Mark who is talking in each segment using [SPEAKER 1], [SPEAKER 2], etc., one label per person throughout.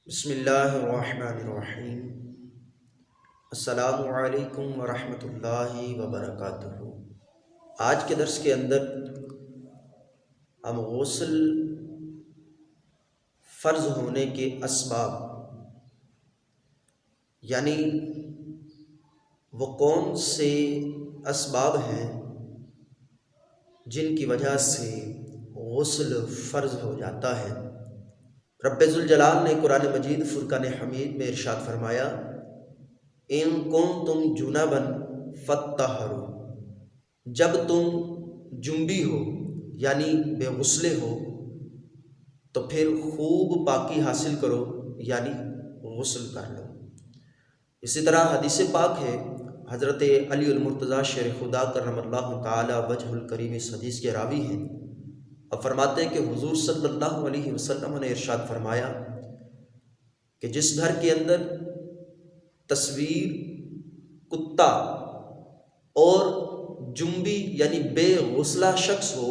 [SPEAKER 1] बिस्मिल्लाहिर्रहमानिर्रहीम। अस्सलामु अलैकुम वरहमतुल्लाहि वबरकातुहू। आज के दर्स के अंदर हम गुस्ल फ़र्ज़ होने के असबाब यानी वो कौन से असबाब हैं जिनकी वजह से गुस्ल फ़र्ज़ हो जाता है। रब्बुल जलाल ने कुरान मजीद फुरकान हमीद में इरशाद फरमाया, इन कुंतुम जुनबन फत्तहरू, जब तुम जुम्बी हो यानी बेगुस्ले हो तो फिर खूब पाकी हासिल करो यानी गुस्ल कर लो। इसी तरह हदीस पाक है, हज़रत अली अल मुर्तज़ा शेर खुदा करमल्लाहु ताला वजहुल करीम इस हदीस के रावी हैं। अब फरमाते हैं कि हुजूर सल्लल्लाहु अलैहि वसल्लम ने इरशाद फरमाया कि जिस घर के अंदर तस्वीर, कुत्ता और जुम्बी यानी बेगुस्ला शख्स हो,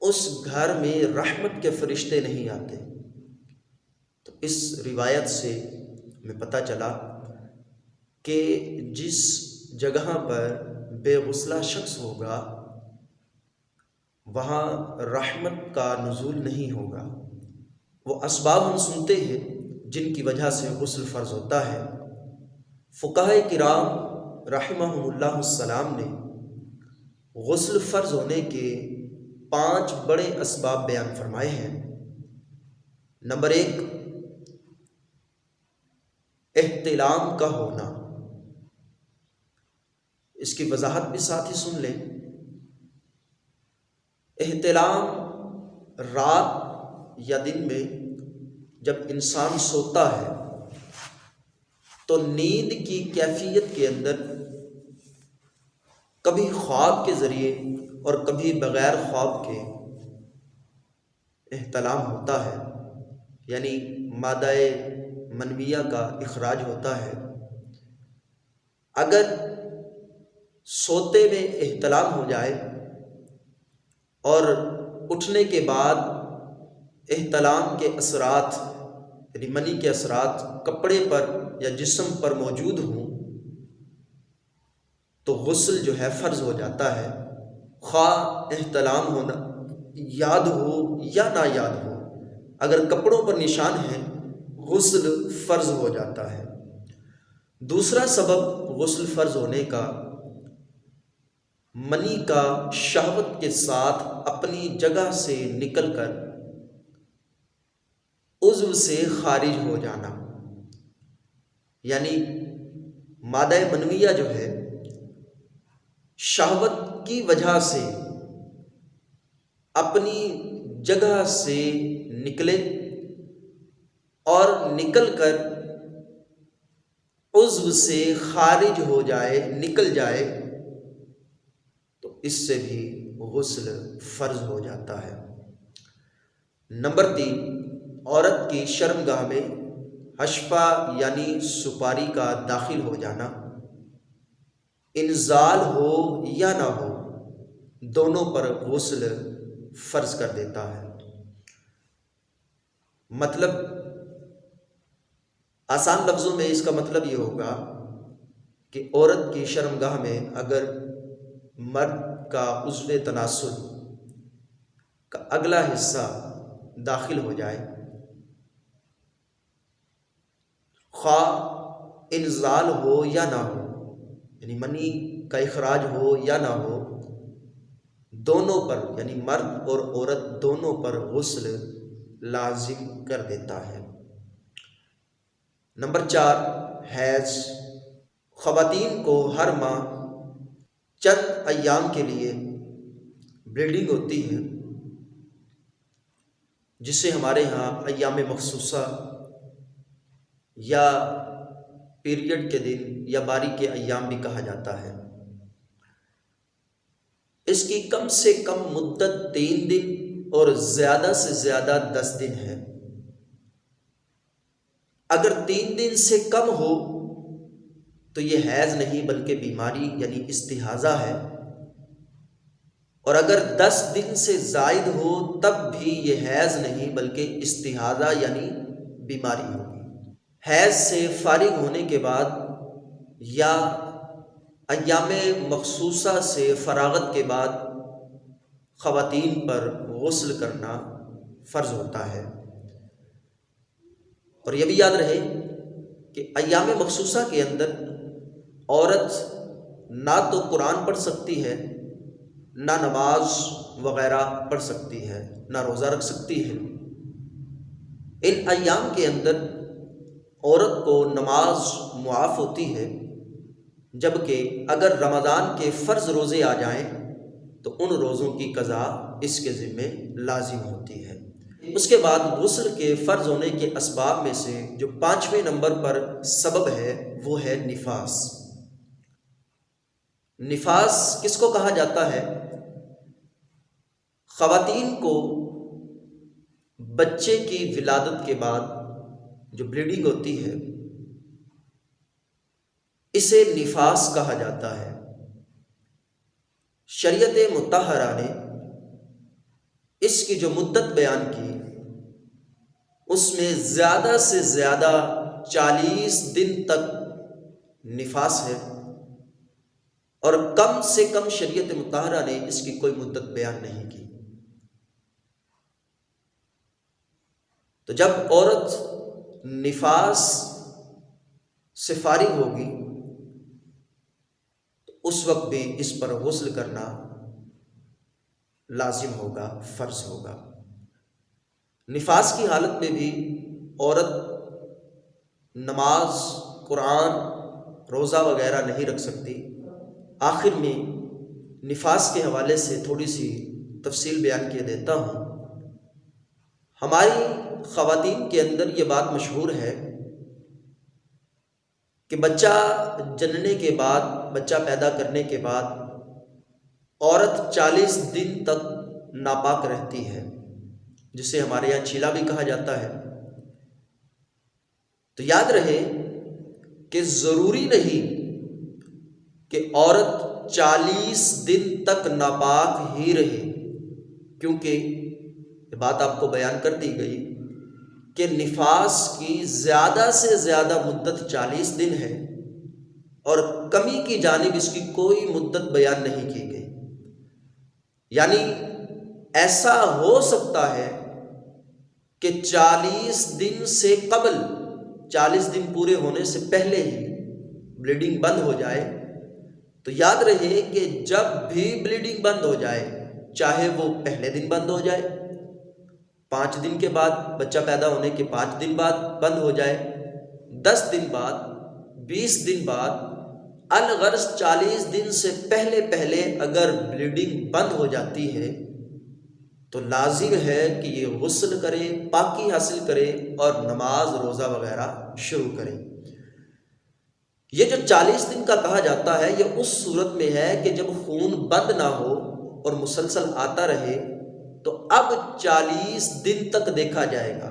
[SPEAKER 1] उस घर में रहमत के फरिश्ते नहीं आते। तो इस रिवायत से हमें पता चला कि जिस जगह पर बेगुस्ला शख्स होगा वहाँ रहमत का नुज़ूल नहीं होगा। वो असबाब हम सुनते हैं जिनकी वजह से गुस्ल फ़र्ज़ होता है। फ़ुक़हा किराम रहिमहुमुल्लाह सलाम ने गुस्ल फ़र्ज़ होने के 5 बड़े असबाब बयान फरमाए हैं। नंबर 1, एहतिलाम का होना। इसकी वजाहत भी साथ ही सुन लें। एहतिलाम रात या दिन में जब इंसान सोता है तो नींद की कैफियत के अंदर कभी ख्वाब के ज़रिए और कभी बग़ैर ख्वाब के एहतिलाम होता है, यानी मादाए मनविया का इखराज होता है। अगर सोते में एहतिलाम हो जाए और उठने के बाद एहतिलाम के असरात यानी मनी के असरात कपड़े पर या जिस्म पर मौजूद हों तो गुस्ल जो है फ़र्ज़ हो जाता है। ख्वा एहतिलाम होना याद हो या ना याद हो, अगर कपड़ों पर निशान है गुस्ल फ़र्ज़ हो जाता है। दूसरा सबब गुस्ल फ़र्ज़ होने का, मनी का शहवत के साथ अपनी जगह से निकलकर उज़्व से खारिज हो जाना, यानी मादा मनविया जो है शहवत की वजह से अपनी जगह से निकले और निकलकर उज़्व से खारिज हो जाए, निकल जाए, तो इससे भी गुस्ल फ़र्ज़ हो जाता है। नंबर 3, औरत की शर्मगाह में हशफा यानी सुपारी का दाखिल हो जाना, इंजाल हो या ना हो, दोनों पर गुस्ल फ़र्ज़ कर देता है। मतलब आसान लफ्ज़ों में इसका मतलब ये होगा कि औरत की शर्मगाह में अगर मर्द का उज़्व तनासुल का अगला हिस्सा दाखिल हो जाए, ख्वा इंजाल हो या ना हो, यानी मनी का इखराज हो या ना हो, दोनों पर यानी मर्द और औरत दोनों पर गुस्ल लाजिम कर देता है। Number 4, has. ख़वातीन को हर माह चंद अय्याम के लिए ब्लीडिंग होती है, जिसे हमारे यहाँ अय्याम मखसूसा या पीरियड के दिन या बारी के अय्याम भी कहा जाता है। इसकी कम से कम मुद्दत 3 दिन और ज़्यादा से ज़्यादा 10 दिन है। अगर 3 दिन से कम हो तो ये हैज़ नहीं बल्कि बीमारी यानी इस्तिहाज़ा है। और अगर 10 दिन से ज़ायद हो तब भी ये हैज़ नहीं बल्कि इस्तिहाज़ा यानी बीमारी होगी। हैज़ से फारिग होने के बाद या अय्याम मखसूसा से फरागत के बाद ख़वातीन पर गुस्ल करना फ़र्ज़ होता है। और यह भी याद रहे कि अय्याम मखसूसा के अंदर औरत ना तो कुरान पढ़ सकती है, ना नमाज वग़ैरह पढ़ सकती है, ना रोज़ा रख सकती है। इन अय्याम के अंदर औरत को नमाज मुआफ़ होती है, जबकि अगर रमज़ान के फ़र्ज़ रोज़े आ जाएं तो उन रोज़ों की क़ज़ा इसके ज़िम्मे लाजिम होती है। उसके बाद गुस्ल के फ़र्ज़ होने के असबाब में से जो 5वें नंबर पर सबब है वो है निफास। निफास किसको कहा जाता है? ख़वातीन को बच्चे की विलादत के बाद जो ब्लीडिंग होती है इसे निफास कहा जाता है। शरीयत मुत्तहरा ने इसकी जो मुद्दत बयान की उसमें ज़्यादा से ज़्यादा 40 दिन तक निफास है और कम से कम शरीयत मुत्तहरा ने इसकी कोई मुद्दत बयान नहीं की। तो जब औरत निफास से फारिग होगी तो उस वक्त भी इस पर गुस्ल करना लाजिम होगा, फ़र्ज होगा। निफास की हालत में भी औरत नमाज, कुरान, रोज़ा वग़ैरह नहीं रख सकती। आखिर में निफास के हवाले से थोड़ी सी तफसील बयान किए देता हूँ। हमारी ख़वातीन के अंदर ये बात मशहूर है कि बच्चा जनने के बाद, बच्चा पैदा करने के बाद औरत 40 दिन तक नापाक रहती है, जिसे हमारे यहाँ छीला भी कहा जाता है। तो याद रहे कि ज़रूरी नहीं कि औरत 40 दिन तक नापाक ही रहे, क्योंकि ये बात आपको बयान कर दी गई कि निफास की ज़्यादा से ज़्यादा मुद्दत 40 दिन है और कमी की जानिब इसकी कोई मुद्दत बयान नहीं की गई। यानी ऐसा हो सकता है कि 40 दिन से कबल, 40 दिन पूरे होने से पहले ही ब्लीडिंग बंद हो जाए। तो याद रहे कि जब भी ब्लीडिंग बंद हो जाए, चाहे वो पहले दिन बंद हो जाए, 5 दिन के बाद, बच्चा पैदा होने के 5 दिन बाद बंद हो जाए, 10 दिन बाद, 20 दिन बाद, अलगर्ज 40 दिन से पहले पहले अगर ब्लीडिंग बंद हो जाती है तो लाजिम है कि ये गुस्ल करे, पाकी हासिल करे और नमाज, रोज़ा वगैरह शुरू करे। ये जो 40 दिन का कहा जाता है ये उस सूरत में है कि जब खून बंद ना हो और मुसलसल आता रहे, तो अब 40 दिन तक देखा जाएगा।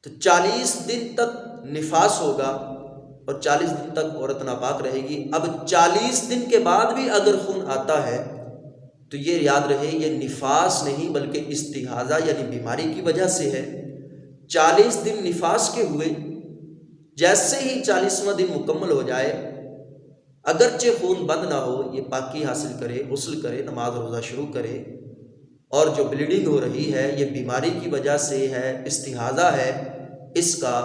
[SPEAKER 1] तो 40 दिन तक निफास होगा और 40 दिन तक औरत नापाक रहेगी। अब 40 दिन के बाद भी अगर खून आता है तो ये याद रहे ये निफास नहीं बल्कि इस्तिहाज़ा यानी बीमारी की वजह से है। 40 दिन निफास के हुए, जैसे ही 40वां दिन मुकम्मल हो जाए, अगरचे खून बंद ना हो, ये पाकी हासिल करे, गुस्ल करे, नमाज रोज़ा शुरू करे। और जो ब्लीडिंग हो रही है ये बीमारी की वजह से है, इस्तिहाज़ा है, इसका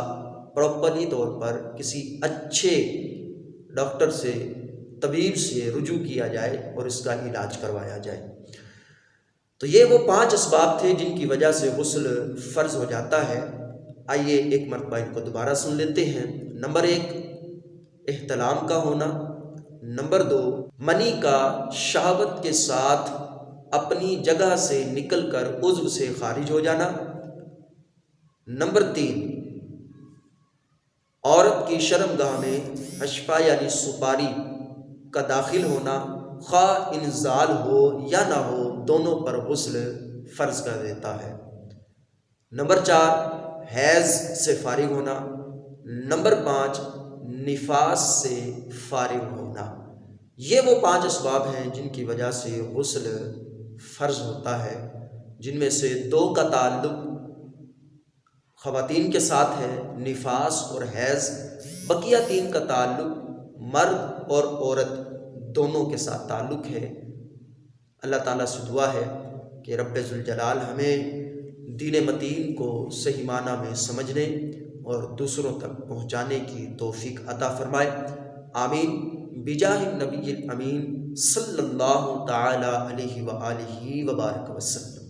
[SPEAKER 1] प्रॉपरली तौर पर किसी अच्छे डॉक्टर से, तबीब से रुजू किया जाए और इसका इलाज करवाया जाए। तो ये वो 5 असबाब थे जिनकी वजह से गुस्ल फ़र्ज़ हो जाता है। आइए एक मरतबा इनको दोबारा सुन लेते हैं। नंबर 1 एहतलाम का होना। नंबर 2 मनी का शहावत के साथ अपनी जगह से निकलकर उज़्व से खारिज हो जाना। नंबर 3 औरत की शर्मगाह में हशफा यानी सुपारी का दाखिल होना, खा इंजाल हो या ना हो, दोनों पर गुस्ल फ़र्ज़ कर देता है। नंबर 4 हैज़ से फारिग होना। नंबर 5 निफास से फारिग होना। ये वो 5 असबाब हैं जिनकी वजह से गुस्ल फ़र्ज़ होता है, जिनमें से 2 का ताल्लुक़ ख़वातीन के साथ है, निफास और हैज़। बकिया 3 का ताल्लुक़ मर्द और औरत दोनों के साथ ताल्लुक़ है। अल्लाह ताला से दुआ है कि रब्बे ज़ुल जलाल हमें दीन मतीन को सही माना में समझने और दूसरों तक पहुँचाने की तौफ़ीक अता फ़रमाए। आमीन बिजाहि नबील अमीन सल्लल्लाहु ताला अलैहि व आलिहि व बारक वसल्लम।